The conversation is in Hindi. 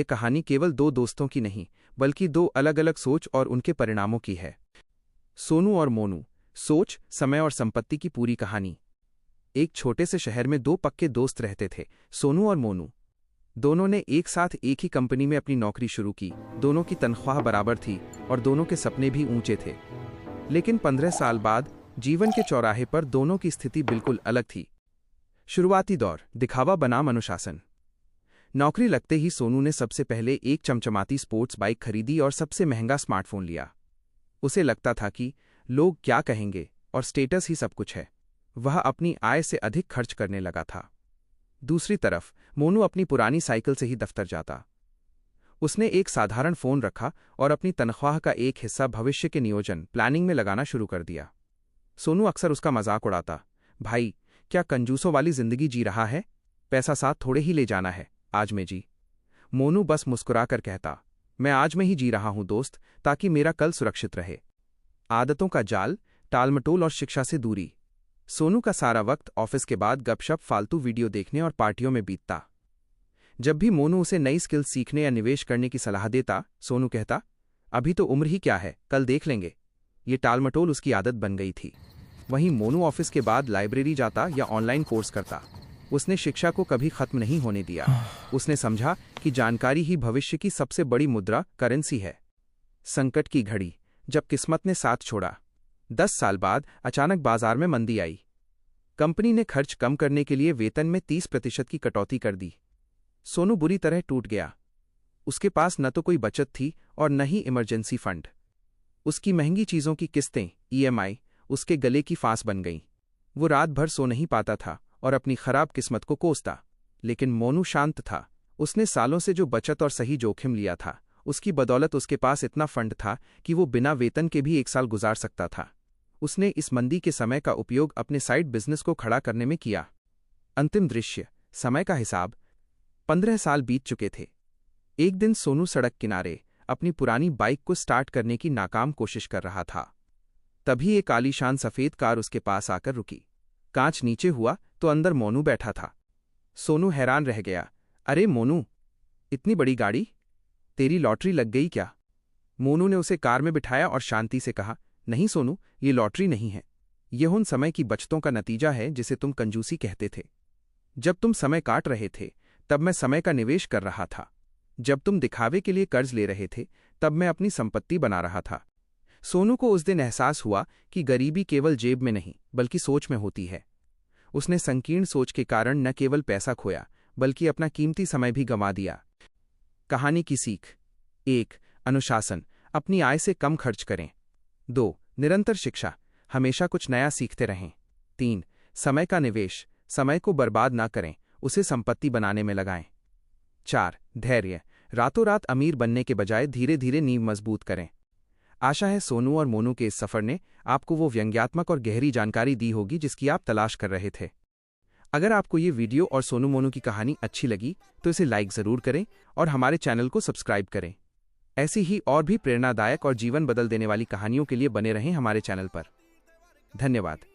ये कहानी केवल दो दोस्तों की नहीं, बल्कि दो अलग अलग सोच और उनके परिणामों की है। सोनू और मोनू, सोच, समय और संपत्ति की पूरी कहानी। एक छोटे से शहर में दो पक्के दोस्त रहते थे, सोनू और मोनू। दोनों ने एक साथ एक ही कंपनी में अपनी नौकरी शुरू की। दोनों की तनख्वाह बराबर थी और दोनों के सपने भी ऊंचे थे। लेकिन 15 साल बाद जीवन के चौराहे पर दोनों की स्थिति बिल्कुल अलग थी। शुरुआती दौर, दिखावा बनाम अनुशासन। नौकरी लगते ही सोनू ने सबसे पहले एक चमचमाती स्पोर्ट्स बाइक खरीदी और सबसे महंगा स्मार्टफोन लिया। उसे लगता था कि लोग क्या कहेंगे और स्टेटस ही सब कुछ है। वह अपनी आय से अधिक खर्च करने लगा था। दूसरी तरफ मोनू अपनी पुरानी साइकिल से ही दफ्तर जाता। उसने एक साधारण फोन रखा और अपनी तनख्वाह का एक हिस्सा भविष्य के नियोजन प्लानिंग में लगाना शुरू कर दिया। सोनू अक्सर उसका मजाक उड़ाता, भाई क्या कंजूसों वाली जिंदगी जी रहा है, पैसा साथ थोड़े ही ले जाना है, आज में जी। मोनू बस मुस्कुराकर कहता, मैं आज में ही जी रहा हूं दोस्त, ताकि मेरा कल सुरक्षित रहे। आदतों का जाल, टालमटोल और शिक्षा से दूरी। सोनू का सारा वक्त ऑफिस के बाद गपशप, फालतू वीडियो देखने और पार्टियों में बीतता। जब भी मोनू उसे नई स्किल सीखने या निवेश करने की सलाह देता, सोनू कहता, अभी तो उम्र ही क्या है, कल देख लेंगे। ये टालमटोल उसकी आदत बन गई थी। वहीं मोनू ऑफिस के बाद लाइब्रेरी जाता या ऑनलाइन कोर्स करता। उसने शिक्षा को कभी खत्म नहीं होने दिया। उसने समझा कि जानकारी ही भविष्य की सबसे बड़ी मुद्रा, करेंसी है। संकट की घड़ी, जब किस्मत ने साथ छोड़ा। 10 साल बाद अचानक बाजार में मंदी आई। कंपनी ने खर्च कम करने के लिए वेतन में 30% की कटौती कर दी। सोनू बुरी तरह टूट गया। उसके पास न तो कोई बचत थी और न ही इमरजेंसी फंड। उसकी महंगी चीजों की किस्तें, EMI, उसके गले की फांस बन गईं। वो रात भर सो नहीं पाता था और अपनी खराब किस्मत को कोसता। लेकिन मोनू शांत था। उसने सालों से जो बचत और सही जोखिम लिया था, उसकी बदौलत उसके पास इतना फंड था कि वो बिना वेतन के भी 1 साल गुजार सकता था। उसने इस मंदी के समय का उपयोग अपने साइड बिजनेस को खड़ा करने में किया। अंतिम दृश्य, समय का हिसाब। 15 साल बीत चुके थे। एक दिन सोनू सड़क किनारे अपनी पुरानी बाइक को स्टार्ट करने की नाकाम कोशिश कर रहा था। तभी एक आलीशान सफेद कार उसके पास आकर रुकी। कांच नीचे हुआ तो अंदर मोनू बैठा था। सोनू हैरान रह गया। अरे मोनू, इतनी बड़ी गाड़ी, तेरी लॉटरी लग गई क्या? मोनू ने उसे कार में बिठाया और शांति से कहा, नहीं सोनू, ये लॉटरी नहीं है। यह उन समय की बचतों का नतीजा है जिसे तुम कंजूसी कहते थे। जब तुम समय काट रहे थे, तब मैं समय का निवेश कर रहा था। जब तुम दिखावे के लिए कर्ज ले रहे थे, तब मैं अपनी संपत्ति बना रहा था। सोनू को उस दिन एहसास हुआ कि गरीबी केवल जेब में नहीं, बल्कि सोच में होती है। उसने संकीर्ण सोच के कारण न केवल पैसा खोया, बल्कि अपना कीमती समय भी गंवा दिया। कहानी की सीख। 1. अनुशासन, अपनी आय से कम खर्च करें। 2. निरंतर शिक्षा, हमेशा कुछ नया सीखते रहें। 3. समय का निवेश, समय को बर्बाद ना करें, उसे संपत्ति बनाने में लगाएं। 4. धैर्य, रातों रात अमीर बनने के बजाय धीरे धीरे नींव मजबूत करें। आशा है सोनू और मोनू के इस सफर ने आपको वो व्यंग्यात्मक और गहरी जानकारी दी होगी जिसकी आप तलाश कर रहे थे। अगर आपको ये वीडियो और सोनू मोनू की कहानी अच्छी लगी तो इसे लाइक ज़रूर करें और हमारे चैनल को सब्सक्राइब करें। ऐसी ही और भी प्रेरणादायक और जीवन बदल देने वाली कहानियों के लिए बने रहें हमारे चैनल पर। धन्यवाद।